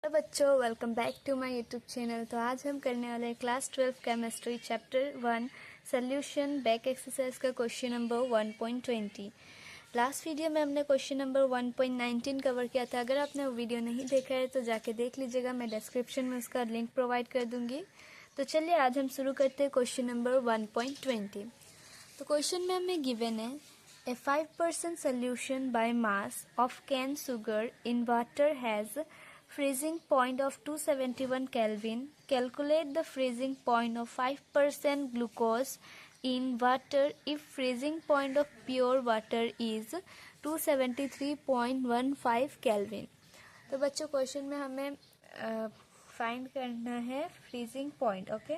Hello बच्चों, welcome back to my YouTube channel. तो आज हम करने वाले हैं class 12 chemistry chapter 1 solution back exercise का क्वेश्चन नंबर 1.20। लास्ट वीडियो में हमने क्वेश्चन नंबर 1.19 कवर किया था। अगर आपने वो वीडियो नहीं देखा है तो जाके देख लीजिएगा, मैं डिस्क्रिप्शन में उसका लिंक प्रोवाइड कर दूंगी। तो चलिए आज हम शुरू करते हैं क्वेश्चन नंबर 1.20। तो क्वेश्चन में हमें गिवन है A 5% solution by mass of cane sugar in water has freezing point of 271 Kelvin. Calculate the freezing point of 5% glucose in water if freezing point of pure water is 273.15 Kelvin. तो बच्चों question में हमें find करना है freezing point. Okay,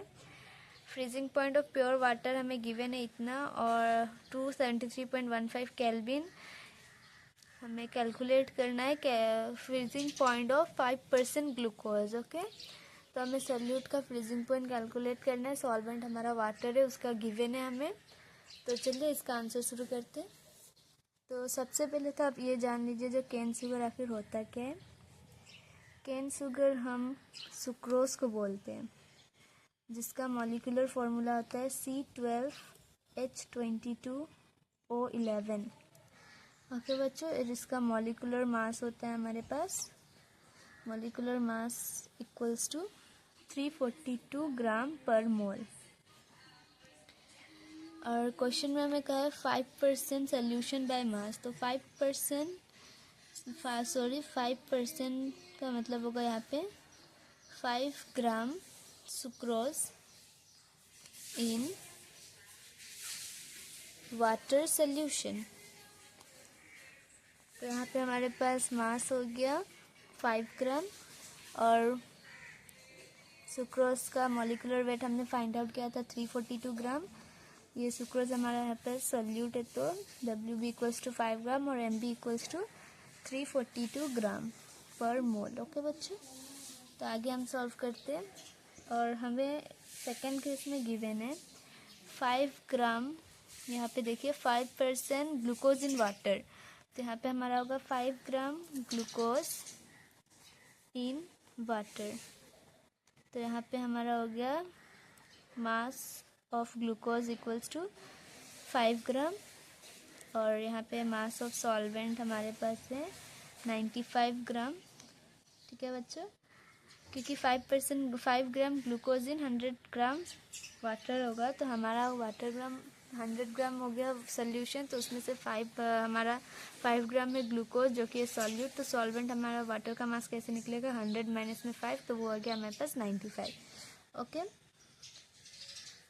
freezing point of pure water हमें given है इतना, और 273.15 केल्विन हमें कैलकुलेट करना है freezing point of 5% glucose. Okay, तो हमें सॉल्यूट का फ्रीजिंग पॉइंट कैलकुलेट करना है। सॉल्वेंट हमारा वाटर है, उसका गिवन है हमें। तो चलिए इसका आंसर शुरू करते हैं। तो सबसे पहले तो आप ये जान लीजिए जो केन शुगर आखिर होता क्या है। केन शुगर हम सुक्रोज को बोलते हैं, जिसका मॉलिक्यूलर फॉर्मूला होता है C12H22O11। ओके बच्चों, इसका मॉलिक्यूलर मास होता है हमारे पास, मॉलिक्यूलर मास इक्वल्स टू 342 ग्राम पर मोल। और क्वेश्चन में हमें कहा है 5% सोल्यूशन बाय मास। तो 5% का मतलब होगा यहाँ पे 5 ग्राम सुक्रोज इन वाटर सोल्यूशन। तो यहाँ पे हमारे पास मास हो गया 5 ग्राम, और सुक्रोज का मॉलिक्यूलर वेट हमने फाइंड आउट किया था 342 ग्राम। ये सुक्रोज हमारा यहाँ पे सोल्यूट है, तो WB इक्वल्स टू 5 ग्राम और MB इक्वल्स टू 342 ग्राम पर मोल। ओके बच्चों, तो आगे हम सॉल्व करते हैं। और हमें सेकेंड केस में गिवन है 5 ग्राम, यहाँ पे देखिए 5% ग्लूकोज इन वाटर। तो यहाँ पे हमारा होगा 5 ग्राम ग्लूकोज इन वाटर। तो यहाँ पे हमारा हो गया mass of glucose equals to 5 gram, और यहाँ पे मास ऑफ सॉल्वेंट हमारे पास है 95 ग्राम। ठीक है बच्चों, क्योंकि 5 gram glucose in 100 gram water होगा, तो हमारा वाटर ग्राम 100 ग्राम हो गया सोल्यूशन। तो उसमें से हमारा 5 ग्राम में ग्लूकोज जो कि सॉल्यूट। तो सॉल्वेंट हमारा वाटर का मास कैसे निकलेगा, 100 माइनस में 5, तो वो हो गया हमारे पास 95। ओके,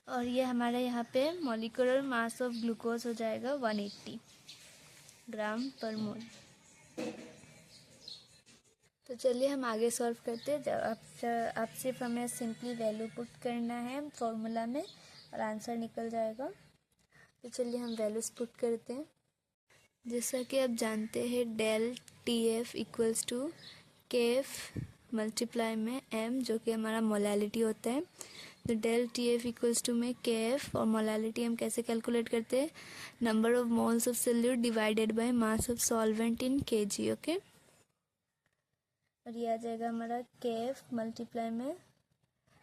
और ये हमारे यहाँ पे मॉलिक्यूलर मास ऑफ ग्लूकोज हो जाएगा 180 ग्राम पर मोल। तो चलिए हम आगे सॉल्व करते हैं। जब आप सिर्फ हमें सिंपली वैल्यू पुट करना है फॉर्मूला में और आंसर निकल जाएगा। तो चलिए हम वैल्यूज पुट करते हैं। जैसा कि आप जानते हैं del TF equals to KF multiply में M, जो कि हमारा मोलैलिटी होता है। तो डेल TF इक्वल्स टू में KF, और मोलैलिटी हम कैसे कैलकुलेट करते हैं, number of moles of solute divided by mass of solvent in kg। Okay, और ये आ जाएगा हमारा KF मल्टीप्लाई में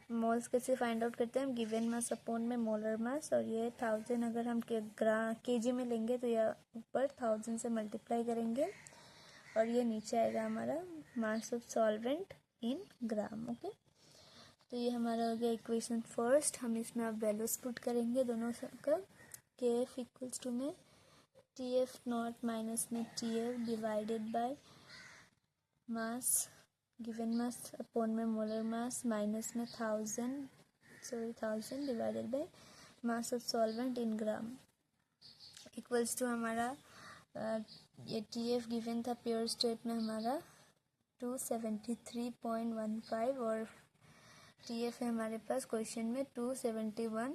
मोल्स कैसे फाइंड आउट करते हैं हम, गिवन मास अपॉन में मोलर मास, और ये 1000 अगर हम kg में लेंगे तो ये ऊपर 1000 से मल्टीप्लाई करेंगे, और ये नीचे आएगा हमारा मास of solvent in gram. Okay, तो ये हमारा हो गया इक्वेशन फर्स्ट। हम इसमें अब वैल्यूज पुट करेंगे दोनों का। KF इक्वल्स टू में TF नॉट माइनस में TF divided by mass, given mass upon में मोलर मास, माइनस में 1000 divided by mass of solvent in gram, equals to हमारा ये TF गिवन था प्योर स्टेट में हमारा 273.15, और TF है हमारे पास क्वेश्चन में 271,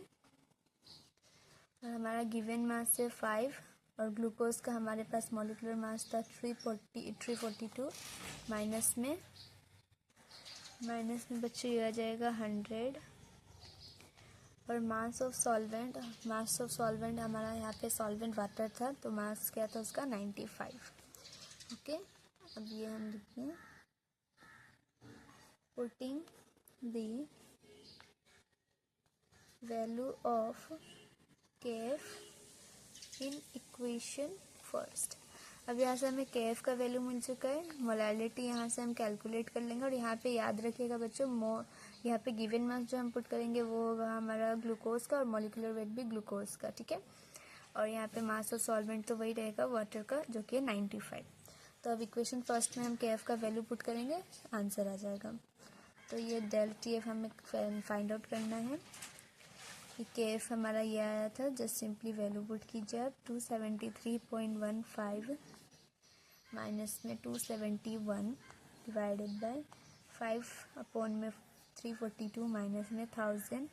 और हमारा गिवन मास है 5, और ग्लूकोज का हमारे पास मॉलिक्यूलर मास था 342, माइनस में बच्चों ये आ जाएगा 100, और मास ऑफ सॉल्वेंट हमारा यहाँ पे सॉल्वेंट वाटर था, तो मास क्या था उसका 95। ओके, अब ये हम लिखते हैं putting the value of kf in equation first। अब यहाँ से हमें kf का वैल्यू मिल चुका है, मोलालिटी यहाँ से हम कैलकुलेट कर लेंगे। और यहाँ पे याद रखिएगा बच्चों, यहाँ पे गिवन मास जो हम पुट करेंगे वो होगा हमारा ग्लूकोज का और मॉलिक्यूलर वेट भी ग्लूकोज का, ठीक है। और यहाँ पे मास ऑफ सॉल्वेंट तो वही रहेगा वाटर का, जो कि है 95। तो अब इक्वेशन फर्स्ट में हम kf का वैल्यू पुट करेंगे, आंसर आ जाएगा। तो ये डेल TF हमें फाइंड आउट करना है कि kf हमारा ये आया था। जस्ट सिंपली वैल्यू पुट कीजिए आप 273.15 माइनस में 271 डिवाइडेड बाय 5 अपॉन में 342 माइनस में 1000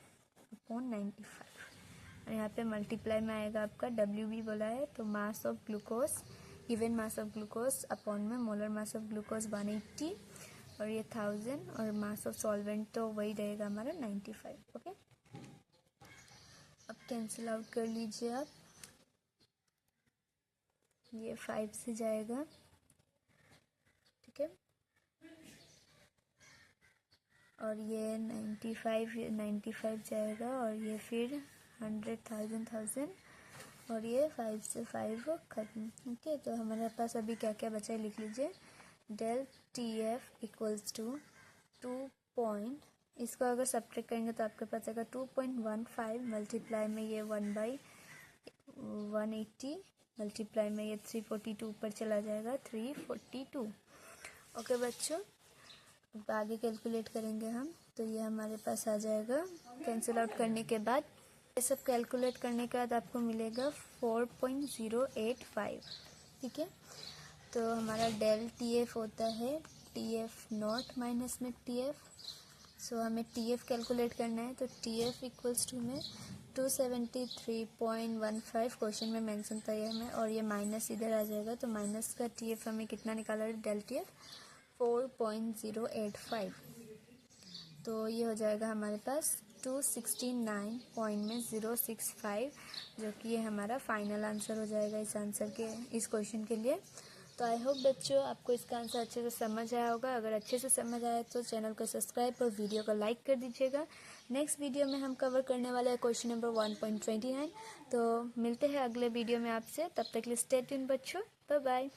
अपॉन 95। और यहाँ पे मल्टीप्लाई में आएगा आपका WB बोला है, तो मास of glucose, given mass of glucose upon में मोलर मास ऑफ ग्लूकोज 180 और ये 1000 और मास ऑफ सॉल्वेंट तो वही रहेगा हमारा 95। ओके, अब कैंसिल आउट कर लीजिए आप, ये 5 से जाएगा, ठीक है। और ये 95 जाएगा और ये फिर 100,000 और ये 5 से 5 खत्म। ओके, तो हमारे पास अभी क्या क्या बचा है लिख लीजिए। डेल TF इक्वल्स टू 2 इसको अगर सब्ट्रैक्ट करेंगे तो आपके पास आएगा 2.15 मल्टीप्लाई में ये 1/180 मल्टीप्लाई में ये 342 ऊपर चला जाएगा 342। ओके बच्चों, अब आगे कैलकुलेट करेंगे हम, तो ये हमारे पास आ जाएगा। कैंसिल आउट करने के बाद, ये सब कैलकुलेट करने के बाद आपको मिलेगा 4.085, ठीक है। तो हमारा डेल TF होता है TF नॉट माइनस में TF। सो हमें TF कैलकुलेट करना है, तो TF इक्वल्स टू में 273.15 क्वेश्चन में मेंशन था ये हमें, और ये माइनस इधर आ जाएगा, तो माइनस का TF हमें कितना निकाला है डेल TF 4.085। तो ये हो जाएगा हमारे पास 269.065, जो कि ये हमारा फाइनल आंसर हो जाएगा इस क्वेश्चन के लिए। तो आई होप बच्चों आपको इसका आंसर अच्छे से समझ आया होगा। अगर अच्छे से समझ आया तो चैनल को सब्सक्राइब और वीडियो को लाइक कर दीजिएगा। नेक्स्ट वीडियो में हम कवर करने वाले हैं क्वेश्चन नंबर 1.29। तो मिलते हैं अगले वीडियो में आपसे, तब तक के लिए स्टे ट्यून्ड बच्चों, बाय बाय।